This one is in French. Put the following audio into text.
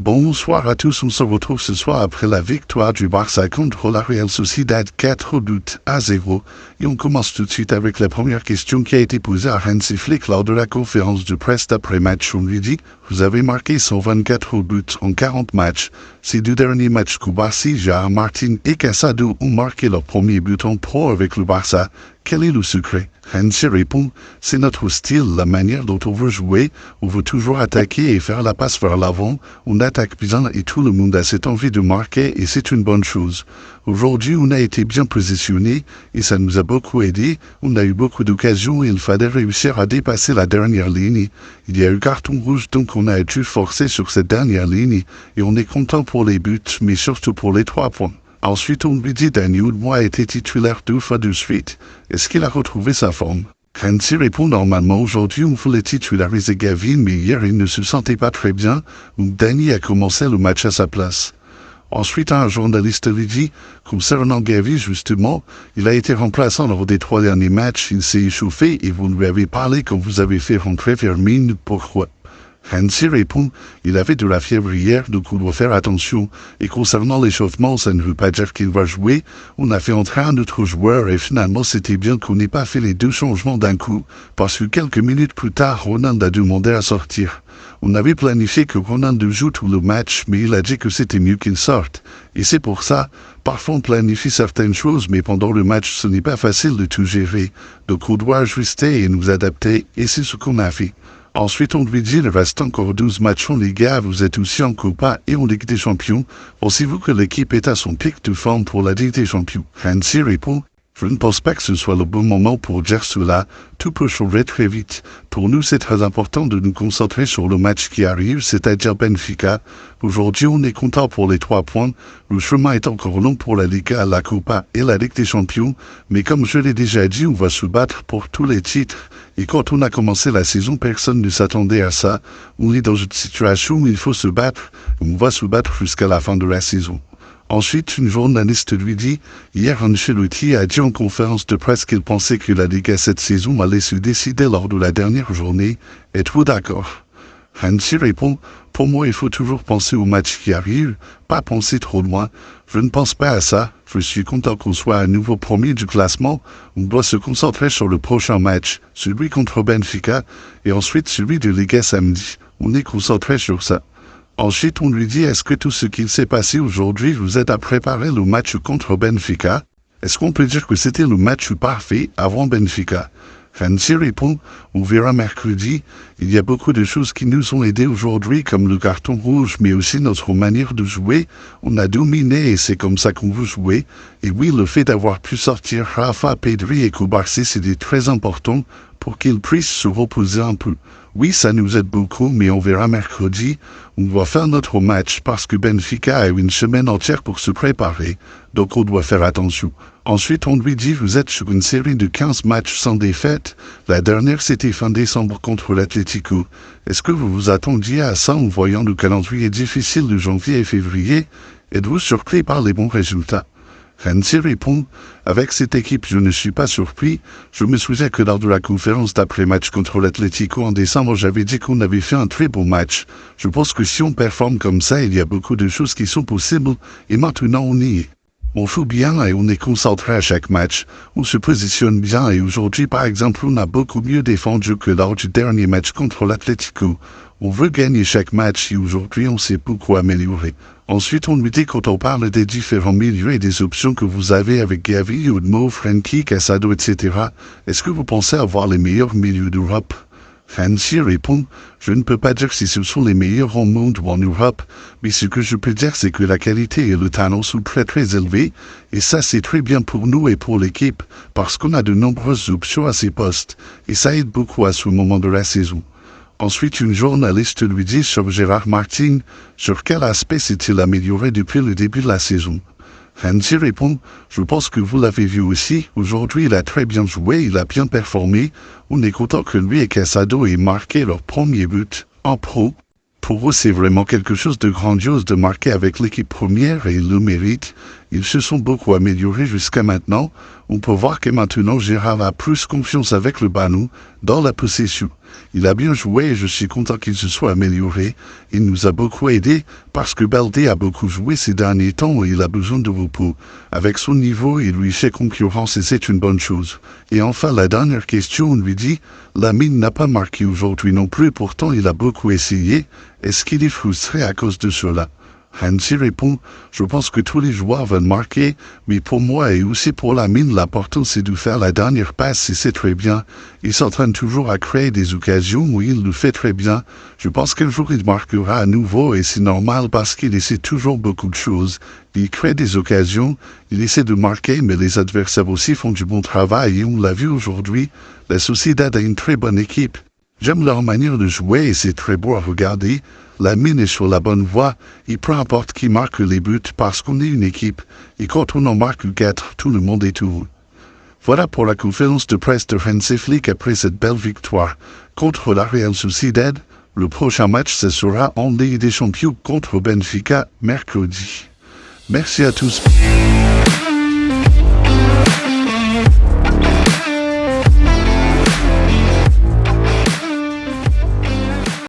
Bonsoir à tous, on se retrouve ce soir après la victoire du Barça contre la Real Sociedad 4-0. Et on commence tout de suite avec la première question qui a été posée à Hansi Flick lors de la conférence de presse d'après-match. On lui dit « Vous avez marqué 124 buts en 40 matchs. Ces deux derniers matchs que Barça, Gérard Martin et Casado ont marqué leur premier but en pro avec le Barça. Quel est le secret ?» Hansi répond « C'est notre style, la manière dont on veut jouer. On veut toujours attaquer et faire la passe vers l'avant. On attaque bien et tout le monde a cette envie de marquer et c'est une bonne chose. Aujourd'hui, on a été bien positionné et ça nous a beaucoup aidé. On a eu beaucoup d'occasions et il fallait réussir à dépasser la dernière ligne. Il y a eu carton rouge donc on a été forcé sur cette dernière ligne et on est content pour les buts mais surtout pour les 3 points. » Ensuite, on lui dit Daniel Moi a été titulaire 2 fois de suite. Est-ce qu'il a retrouvé sa forme? Hansi répond normalement aujourd'hui on voulait titulariser Gavi, mais hier il ne se sentait pas très bien, donc Dani a commencé le match à sa place. Ensuite, un journaliste lui dit, concernant Gavi justement, il a été remplaçant lors des 3 derniers matchs, il s'est échauffé et vous lui avez parlé quand vous avez fait rentrer Firmino, pourquoi? Hansi répond, il avait de la fièvre hier, donc on doit faire attention. Et concernant l'échauffement, ça ne veut pas dire qu'il va jouer. On a fait entrer un autre joueur et finalement c'était bien qu'on n'ait pas fait les 2 changements d'un coup, parce que quelques minutes plus tard, Ronaldo a demandé à sortir. On avait planifié que Ronaldo joue tout le match, mais il a dit que c'était mieux qu'il sorte. Et c'est pour ça, parfois on planifie certaines choses, mais pendant le match ce n'est pas facile de tout gérer. Donc on doit ajuster et nous adapter, et c'est ce qu'on a fait. Ensuite, on lui dit, il reste encore 12 matchs en Liga, vous êtes aussi en Copa et en Ligue des Champions. Pensez-vous que l'équipe est à son pic de forme pour la Ligue des Champions? Hansi répond, je ne pense pas que ce soit le bon moment pour dire cela, tout peut changer très vite. Pour nous, c'est très important de nous concentrer sur le match qui arrive, c'est-à-dire Benfica. Aujourd'hui, on est content pour les 3 points. Le chemin est encore long pour la Liga, la Copa et la Ligue des Champions. Mais comme je l'ai déjà dit, on va se battre pour tous les titres. Et quand on a commencé la saison, personne ne s'attendait à ça. On est dans une situation où il faut se battre. On va se battre jusqu'à la fin de la saison. Ensuite, une journaliste lui dit « Hier, Ancelotti a dit en conférence de presse qu'il pensait que la Liga cette saison allait se décider lors de la dernière journée. Êtes-vous d'accord ?» Hansi répond « Pour moi, il faut toujours penser au match qui arrive, pas penser trop loin. Je ne pense pas à ça. Je suis content qu'on soit à nouveau premier du classement. On doit se concentrer sur le prochain match, celui contre Benfica, et ensuite celui de Liga samedi. On est concentré sur ça. » Ensuite, on lui dit « Est-ce que tout ce qui s'est passé aujourd'hui vous aide à préparer le match contre Benfica? Est-ce qu'on peut dire que c'était le match parfait avant Benfica ?» Hansi répond « On verra mercredi. Il y a beaucoup de choses qui nous ont aidés aujourd'hui, comme le carton rouge, mais aussi notre manière de jouer. On a dominé et c'est comme ça qu'on veut jouer. Et oui, le fait d'avoir pu sortir Rafa, Pedri et Kubarsi, c'était très important pour qu'ils puissent se reposer un peu. Oui, ça nous aide beaucoup, mais on verra mercredi. On doit faire notre match parce que Benfica a eu une semaine entière pour se préparer, donc on doit faire attention. » Ensuite, on lui dit « Vous êtes sur une série de 15 matchs sans défaite. La dernière, c'était fin décembre contre l'Atlético. Est-ce que vous vous attendiez à ça en voyant le calendrier difficile de janvier et février? Êtes-vous surpris par les bons résultats ?» Hansi répond « Avec cette équipe, je ne suis pas surpris. Je me souviens que lors de la conférence d'après-match contre l'Atlético en décembre, j'avais dit qu'on avait fait un très bon match. Je pense que si on performe comme ça, il y a beaucoup de choses qui sont possibles, et maintenant on y est. On joue bien et on est concentré à chaque match. On se positionne bien et aujourd'hui, par exemple, on a beaucoup mieux défendu que lors du dernier match contre l'Atlético. On veut gagner chaque match et aujourd'hui, on sait pourquoi améliorer. » Ensuite, on lui dit quand on parle des différents milieux et des options que vous avez avec Gavi, Udmo, Frenkie, Casado, etc. Est-ce que vous pensez avoir les meilleurs milieux d'Europe? Hansi répond « Je ne peux pas dire si ce sont les meilleurs au monde ou en Europe, mais ce que je peux dire c'est que la qualité et le talent sont très très élevés, et ça c'est très bien pour nous et pour l'équipe, parce qu'on a de nombreuses options à ces postes, et ça aide beaucoup à ce moment de la saison. » Ensuite, une journaliste lui dit sur Gérard Martin, sur quel aspect s'est-il amélioré depuis le début de la saison? Hansi répond, je pense que vous l'avez vu aussi, aujourd'hui il a très bien joué, il a bien performé, on est content que lui et Casado aient marqué leur premier but en pro. Pour eux, c'est vraiment quelque chose de grandiose de marquer avec l'équipe première et ils le méritent. Ils se sont beaucoup améliorés jusqu'à maintenant. On peut voir que maintenant Gérard a plus confiance avec le ballon dans la possession. Il a bien joué et je suis content qu'il se soit amélioré. Il nous a beaucoup aidé parce que Baldé a beaucoup joué ces derniers temps et il a besoin de repos. Avec son niveau, il lui fait concurrence et c'est une bonne chose. Et enfin, la dernière question, on lui dit, Lamine n'a pas marqué aujourd'hui non plus, pourtant il a beaucoup essayé. Est-ce qu'il est frustré à cause de cela? Hansi répond, je pense que tous les joueurs veulent marquer, mais pour moi et aussi pour Lamine, l'important c'est de faire la dernière passe et c'est très bien. Il s'entraîne toujours à créer des occasions où il le fait très bien. Je pense qu'un jour il marquera à nouveau et c'est normal parce qu'il essaie toujours beaucoup de choses. Il crée des occasions, il essaie de marquer, mais les adversaires aussi font du bon travail et on l'a vu aujourd'hui. La Sociedad a une très bonne équipe. J'aime leur manière de jouer et c'est très beau à regarder. Lamine est sur la bonne voie, et peu importe qui marque les buts parce qu'on est une équipe, et quand on en marque 4, tout le monde est heureux. Voilà pour la conférence de presse de Hansi Flick après cette belle victoire contre la Real Sociedad. Le prochain match, ce sera en Ligue des Champions contre Benfica mercredi. Merci à tous.